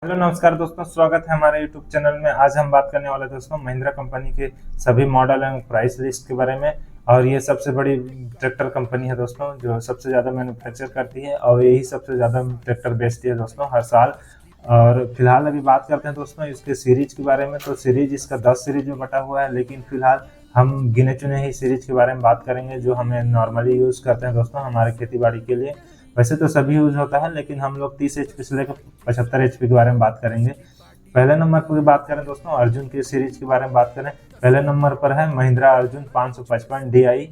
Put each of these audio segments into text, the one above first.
Hello नमस्कार दोस्तों, स्वागत है हमारे यूट्यूब चैनल में। आज हम बात करने वाले हैं दोस्तों महिंद्रा कंपनी के सभी मॉडल एवं प्राइस लिस्ट के बारे में। और ये सबसे बड़ी ट्रैक्टर कंपनी है दोस्तों, जो सबसे ज़्यादा मैन्युफैक्चर करती है और यही सबसे ज़्यादा ट्रैक्टर बेचती है दोस्तों हर साल। और फिलहाल अभी बात करते हैं दोस्तों इसके सीरीज के बारे में। तो सीरीज इसका 10 सीरीज में बटा हुआ है, लेकिन फिलहाल हम गिने चुने ही सीरीज के बारे में बात करेंगे जो हमें नॉर्मली यूज़ करते हैं दोस्तों हमारे खेती बाड़ी के लिए। वैसे तो सभी यूज होता है, लेकिन हम लोग 30 HP से लेकर 75 HP के बारे में बात करेंगे। पहले नंबर पर बात करें दोस्तों अर्जुन की सीरीज के बारे में बात करें। पहले नंबर पर है महिंद्रा अर्जुन 555 DI।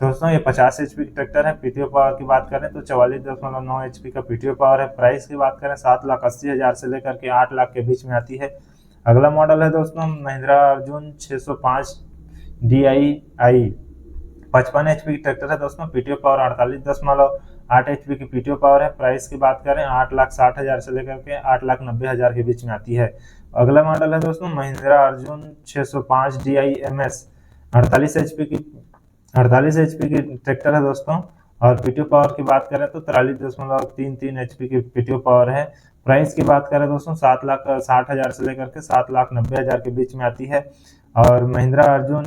दोस्तों ये 50 HP की ट्रैक्टर है। पीटीओ पावर की बात करें तो 44.9 HP का पीटीओ पावर है। प्राइस की बात करें 7,80,000 से लेकर के 8 लाख के बीच में आती है। अगला मॉडल है दोस्तों महिंद्रा अर्जुन 605 DI। 55 HP की ट्रैक्टर है दोस्तों। पीटीओ पावर 48.8 HP की पीटीओ पावर है। प्राइस की बात करें 8,60,000 से लेकर के 8,90,000 के बीच में आती है। अगला मॉडल है दोस्तों Mahindra Arjun 605 DI MS। 48 HP की ट्रैक्टर है दोस्तों। और पीटीओ पावर की बात करें तो 43.33 HP की पीटीओ पावर है। प्राइस की बात करें दोस्तों 7,60,000 से लेकर के 7,90,000 के बीच में आती है। और महिंद्रा अर्जुन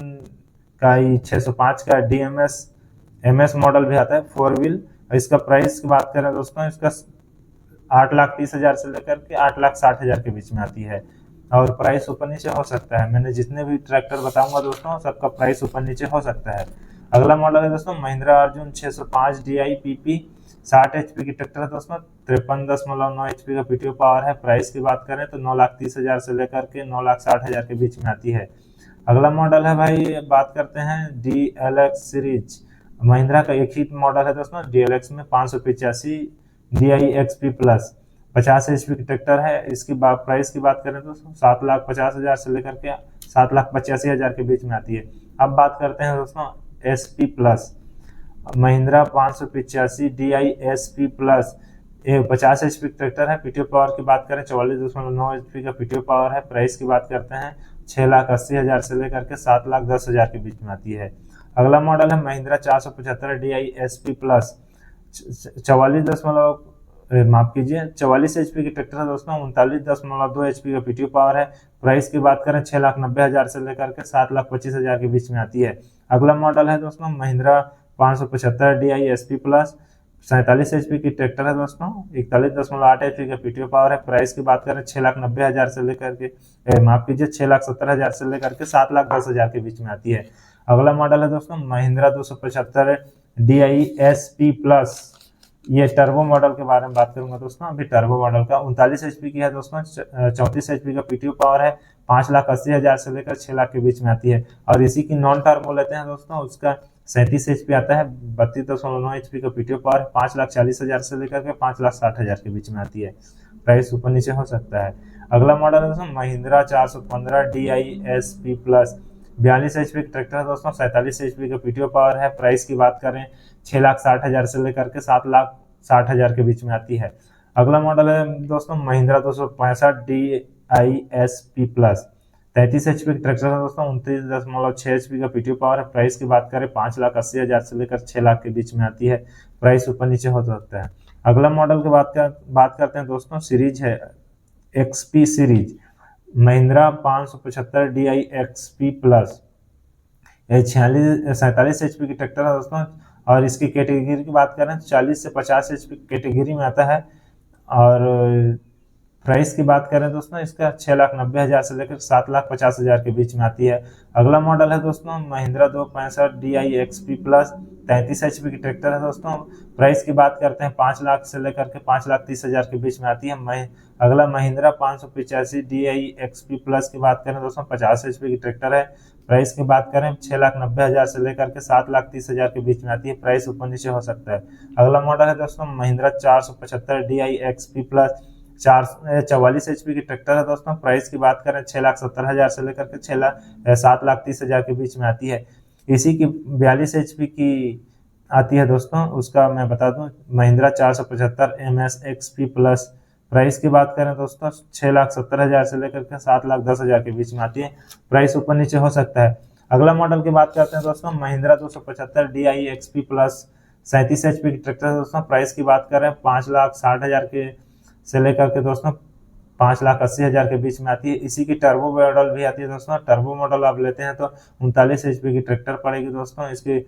का ही 605 का MS मॉडल भी आता है 4 व्हील। इसका प्राइस की बात करें दोस्तों इसका 8,30,000 से लेकर के 8,60,000 के बीच में आती है। और प्राइस ऊपर नीचे हो सकता है। मैंने जितने भी ट्रैक्टर बताऊंगा दोस्तों सबका प्राइस ऊपर नीचे हो सकता है। अगला मॉडल है दोस्तों Mahindra Arjun 605 DI PP। 60 HP की ट्रैक्टर है दोस्तों। 53.9 HP का पीटीओ पावर है। प्राइस की बात करें तो 9,30,000 से लेकर के 9,60,000 के बीच में आती है। अगला मॉडल है भाई, बात करते हैं DLX सीरीज। महिंद्रा का एक ही मॉडल है दोस्तों DLX में 585 DI XP प्लस। 50 HP की ट्रैक्टर है। इसकी प्राइस की बात करें तो 7,50,000 से लेकर के 7,85,000 के बीच में आती है। अब बात करते हैं दोस्तों SP plus. Mahindra 585 DI SP plus. 50 HP tractor है। पीटीओ पावर की बात करें 44.9 HP का पीटीओ पावर है। प्राइस की बात करते हैं 6,80,000 से लेकर के 7,10,000 के बीच में आती है। अगला मॉडल है Mahindra 475 DI SP plus. 44 HP की ट्रैक्टर है दोस्तों। 39.2 HP का पीटीओ पावर है। प्राइस की बात करें 6,90,000 से लेकर के 7,25,000 के बीच में आती है। अगला मॉडल है दोस्तों Mahindra 575 DI SP plus. 47 HP की ट्रैक्टर है दोस्तों। 41.8 HP का पीटीओ पावर है। प्राइस की बात करें 6,90,000 से लेकर के 6,70,000 से लेकर के 7,10,000 के बीच में आती है। अगला मॉडल है दोस्तों महिंद्रा 275 DI SP प्लस। ये टर्बो मॉडल के बारे में बात करूंगा दोस्तों। अभी टर्बो मॉडल का 39 HP की है दोस्तों। 34 HP का पीटीओ पावर है। 5,80,000 से लेकर 6 लाख के बीच में आती है। और इसी की नॉन टर्बो लेते हैं दोस्तों, उसका 37 HP आता है। 32.9 HP का पीटीओ पावर है। 5,40,000 से लेकर के 5,60,000 के बीच में आती है। प्राइस ऊपर नीचे हो सकता है। अगला मॉडल है दोस्तों Mahindra 415 DI SP plus. 42 HP की ट्रैक्टर है दोस्तों। 47 HP का पीटीओ पावर है। प्राइस की बात करें 6,60,000 से लेकर के 7,60,000 के बीच में आती है। अगला मॉडल है दोस्तों Mahindra 265 DI SP plus. 33 HP की ट्रैक्टर है दोस्तों। 29.6 HP का पीटीओ पावर है। प्राइस की बात करें 5,80,000 से लेकर 6 लाख के बीच में आती है। प्राइस ऊपर नीचे हो सकता है। अगला मॉडल की बात करते हैं दोस्तों, सीरीज है XP series. Mahindra 575 DI XP plus. 47 HP की ट्रैक्टर है दोस्तों। और इसकी कैटेगरी की बात करें 40 से 50 HP कैटेगरी में आता है। और प्राइस की बात करें दोस्तों इसका 6,90,000 से लेकर 7,50,000 के बीच में आती है। अगला मॉडल है दोस्तों Mahindra 265 DI XP plus. 33 HP की ट्रैक्टर है दोस्तों। प्राइस की बात करते हैं 5 लाख से लेकर के 5,30,000 के बीच में आती है। अगला महिंद्रा 585 DI XP प्लस की बात करें दोस्तों। 50 HP की ट्रैक्टर है। प्राइस की बात करें 6,90,000 से लेकर के 7,30,000 के बीच में आती है। प्राइस ऊपर नीचे हो सकता है। अगला मॉडल है दोस्तों Mahindra 475 DI XP plus. 44 HP की ट्रैक्टर है दोस्तों। प्राइस की बात करें 6,70,000 से लेकर के 7,30,000 के बीच में आती है। इसी की 42 HP की आती है दोस्तों, उसका मैं बता दूं Mahindra 475 MS XP plus. Price की बात करें दोस्तों 6,70,000 से लेकर के 7,10,000 के बीच में आती है। प्राइस ऊपर नीचे हो सकता है। अगला मॉडल की बात करते हैं दोस्तों Mahindra 275 DI XP plus. 37 HP की ट्रैक्टर है दोस्तों। प्राइस की बात करें 5,60,000 के से लेकर के दोस्तों 5,80,000 के बीच में आती है। इसी की टर्बो मॉडल भी आती है दोस्तों। टर्बो मॉडल आप लेते हैं तो 39 HP की ट्रैक्टर पड़ेगी दोस्तों। इसकी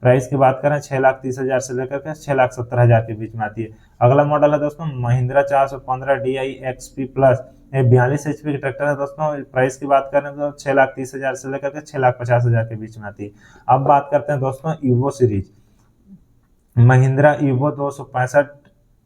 प्राइस की बात करें 6,30,000 से लेकर के 6,70,000 के बीच में आती है। अगला मॉडल है दोस्तों महिंद्रा 415 DI XP प्लस। ये 42 HP की ट्रैक्टर है दोस्तों। प्राइस की बात करें तो 6,30,000 से लेकर के 6,50,000 के बीच में आती है। अब बात करते हैं दोस्तों evo series. Mahindra evo 265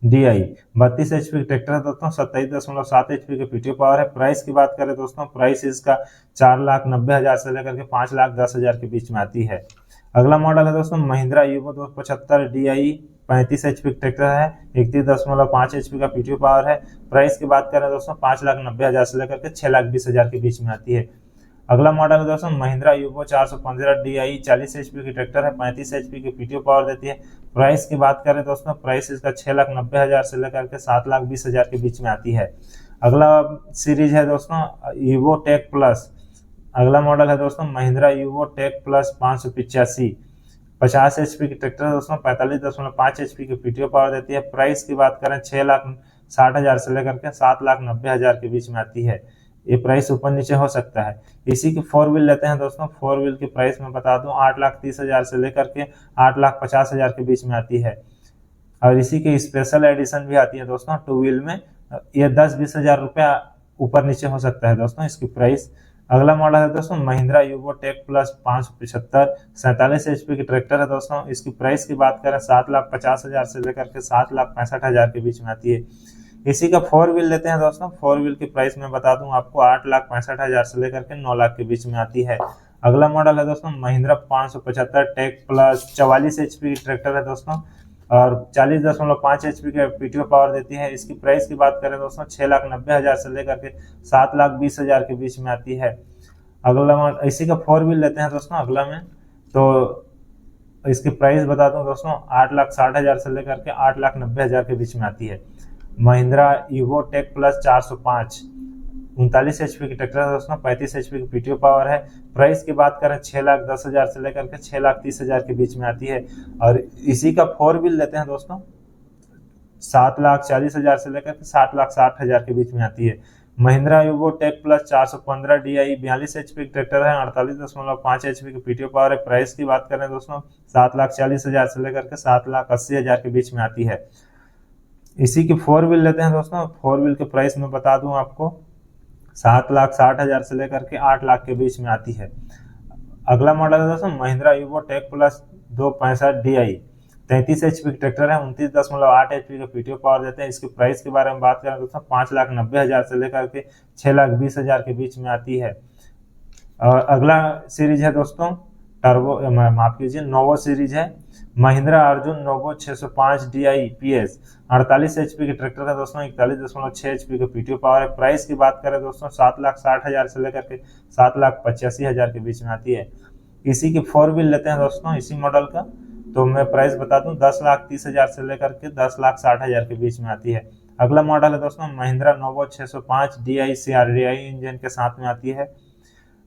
DI 32 HP की ट्रैक्टर है दोस्तों। 27.7 HP के पीटीओ पावर है। प्राइस की बात करें दोस्तों, प्राइस इसका 4,90,000 से लेकर के 5,10,000 के बीच में आती है। अगला मॉडल है दोस्तों Mahindra evo 275 DI 35 HP tractor है। 31.5 HP का पीटीओ पावर है। प्राइस की बात करें दोस्तों 5,90,000 से लेकर के 6,20,000 के बीच में आती है। अगला मॉडल है दोस्तों महिंद्रा यूगो 415 DI 40 HP की ट्रैक्टर है। 35 HP की पीटीओ पावर देती है। प्राइस की बात करें दोस्तों, प्राइस इसका 6,90,000 से लेकर के 7,20,000 के बीच में आती है। अगला सीरीज है दोस्तों ईवो टेक प्लस। अगला मॉडल है दोस्तों Mahindra Evo Tech plus 585 50 HP की ट्रैक्टर है दोस्तों। 45.5 HP की पीटीओ पावर देती है। प्राइस की बात करें 6,60,000 से लेकर के 7,90,000 के बीच में आती है। ये प्राइस ऊपर नीचे हो सकता है। इसी की 4 व्हील लेते हैं दोस्तों। 4 व्हील की प्राइस मैं बता दूं 8,30,000 से लेकर के 8,50,000 के बीच में आती है। और इसी की स्पेशल एडिशन भी आती है दोस्तों 2 व्हील में। ये 10-20,000 रुपया ऊपर नीचे हो सकता है दोस्तों इसकी प्राइस। अगला मॉडल है दोस्तों महिंद्रा यूगो टेक प्लस 575 47 HP की ट्रैक्टर है दोस्तों। इसकी प्राइस की बात करें 7,50,000 से लेकर के 7,65,000 के बीच में आती है। इसी का 4 व्हील लेते हैं दोस्तों। 4 व्हील की प्राइस मैं बता दूं आपको 8,65,000 से लेकर के 9 लाख के बीच में आती है। अगला मॉडल है दोस्तों महिंद्रा 575 टेक प्लस 44 HP की ट्रैक्टर है दोस्तों और 40.5 HP का पीटीओ पावर देती है। इसकी प्राइस की बात करें दोस्तों 6,90,000 से लेकर के 7,20,000 के बीच में आती है। अगला इसी का 4 व्हील लेते हैं दोस्तों। अगला में तो इसकी प्राइस बता दूं दोस्तों 8,60,000 से लेकर के 8,90,000 के बीच में आती है। Mahindra Evo Tech plus 405 39 HP की ट्रैक्टर है दोस्तों। 35 HP की पीटीओ पावर है। प्राइस की बात करें 6,10,000 से लेकर के 6,30,000 के बीच में आती है। और इसी का 4 व्हील लेते हैं दोस्तों 7,40,000 से लेकर के 7,60,000 के बीच में आती है। Mahindra यूगो take plus 415 DI 42 HP की ट्रैक्टर है। 48.5 HP की पीटीओ पावर है। प्राइस की बात करें दोस्तों 7,40,000 से लेकर के 7,80,000 के बीच में आती है। इसी की 4 व्हील लेते हैं दोस्तों। 4 व्हील के प्राइस में बता दूं आपको 7,60,000 से लेकर के 8 लाख के बीच में आती है। अगला मॉडल है दोस्तों Mahindra यूगो take plus 265 DI 33 HP की ट्रैक्टर है। 29.8 HP का पीटीओ पावर देते हैं। इसकी प्राइस के बारे में बात करें दोस्तों 5,90,000 से लेकर के 6,20,000 के बीच में आती है। और अगला सीरीज है दोस्तों टर्बो माफ कीजिए नोवो सीरीज है। Mahindra Arjun novo 605 DI PS 48 HP की ट्रैक्टर है दोस्तों। 41.6 HP का पीटीओ पावर है। प्राइस की बात करें दोस्तों 7,60,000 से लेकर के 7,85,000 के बीच में आती है। इसी की 4 व्हील लेते हैं दोस्तों इसी मॉडल का तो मैं प्राइस बता दूं 10,30,000 से लेकर के 10,60,000 के बीच में आती है। अगला मॉडल है दोस्तों Mahindra novo 605 DI CRDI engine के साथ में आती है।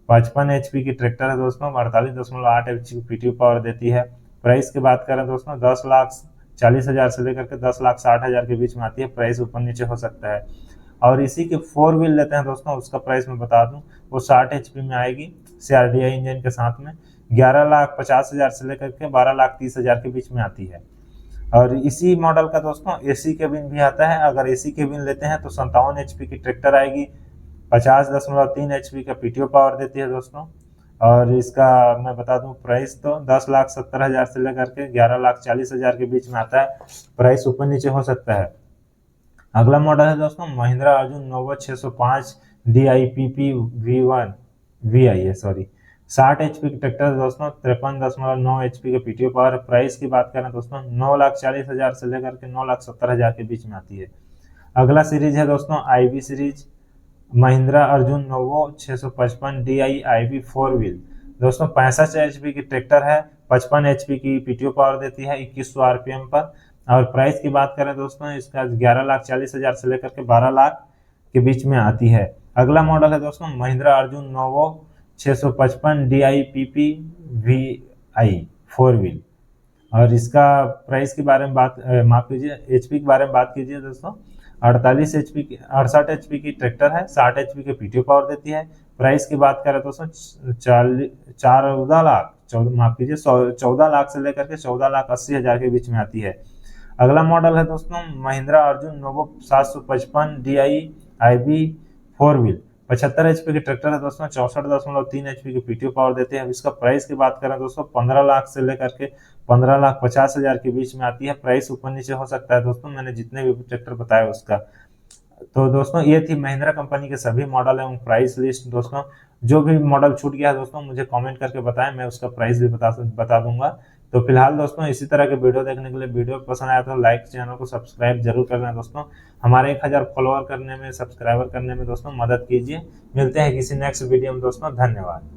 55 HP की ट्रैक्टर है दोस्तों। 48.8 HP की पीटीओ पावर देती है। प्राइस की बात करें दोस्तों 10,40,000 से लेकर के 10,60,000 के बीच में आती है। प्राइस ऊपर नीचे हो सकता है। और इसी के 4 व्हील लेते हैं दोस्तों उसका प्राइस मैं बता दूं वो 60 HP में आएगी CRDI इंजन के साथ में। 11,50,000 से लेकर के 12,30,000 के बीच में आती है। और इसी मॉडल का दोस्तों AC केबिन भी आता है। अगर AC केबिन लेते हैं तो 57 HP की ट्रैक्टर आएगी। 50.3 HP का पीटीओ पावर देती है दोस्तों। और इसका मैं बता दूं प्राइस तो 10,70,000 से लेकर के 11,40,000 के बीच में आता है। प्राइस ऊपर नीचे हो सकता है। अगला मॉडल है दोस्तों Mahindra Arjun novo 605 DI PP V1 VI है 60 HP की ट्रैक्टर है दोस्तों। 53.9 HP का पीटीओ पावर। प्राइस की बात करें दोस्तों 9,40,000 से लेकर के 9,70,000 के बीच में आती है। अगला सीरीज है दोस्तों IB series Mahindra Arjun novo 655 DI IB 4 wheel दोस्तों। 65 HP की ट्रैक्टर है। 55 HP की पीटीओ पावर देती है 2100 RPM पर। और प्राइस की बात करें दोस्तों इसका 11,40,000 से लेकर के 12 लाख के बीच में आती है। अगला मॉडल है दोस्तों Mahindra Arjun novo 655 DI PP VI 4 wheel. और इसका प्राइस के बारे में बात माफ कीजिए HP के बारे में बात कीजिए दोस्तों 48 HP की 68 HP की ट्रैक्टर है, 60 HP के पीटीओ पावर देती है। प्राइस की बात करें दोस्तों 14 लाख, माफ कीजिए 14 लाख से लेकर के 14,80,000 के बीच में आती है। अगला मॉडल है दोस्तों Mahindra Arjun novo 755 DI IB 4 wheel. 75 HP की ट्रैक्टर है दोस्तों, 64.3 HP की पीटीओ पावर देते हैं। अब इसका प्राइस की बात करें दोस्तों 15 लाख से लेकर के 15,50,000 के बीच में आती है। प्राइस ऊपर नीचे हो सकता है दोस्तों, मैंने जितने भी ट्रैक्टर बताया उसका। तो दोस्तों ये थी महिंद्रा कंपनी के सभी मॉडल एवं प्राइस लिस्ट। दोस्तों जो भी मॉडल छूट गया है दोस्तों मुझे कमेंट करके बताएं, मैं उसका प्राइस भी बता दूंगा। तो फिलहाल दोस्तों इसी तरह के वीडियो देखने के लिए वीडियो पसंद आया तो लाइक, चैनल को सब्सक्राइब जरूर करना दोस्तों। हमारे 1000 फॉलोअर करने में, सब्सक्राइबर करने में दोस्तों मदद कीजिए। मिलते हैं किसी नेक्स्ट वीडियो में दोस्तों, धन्यवाद।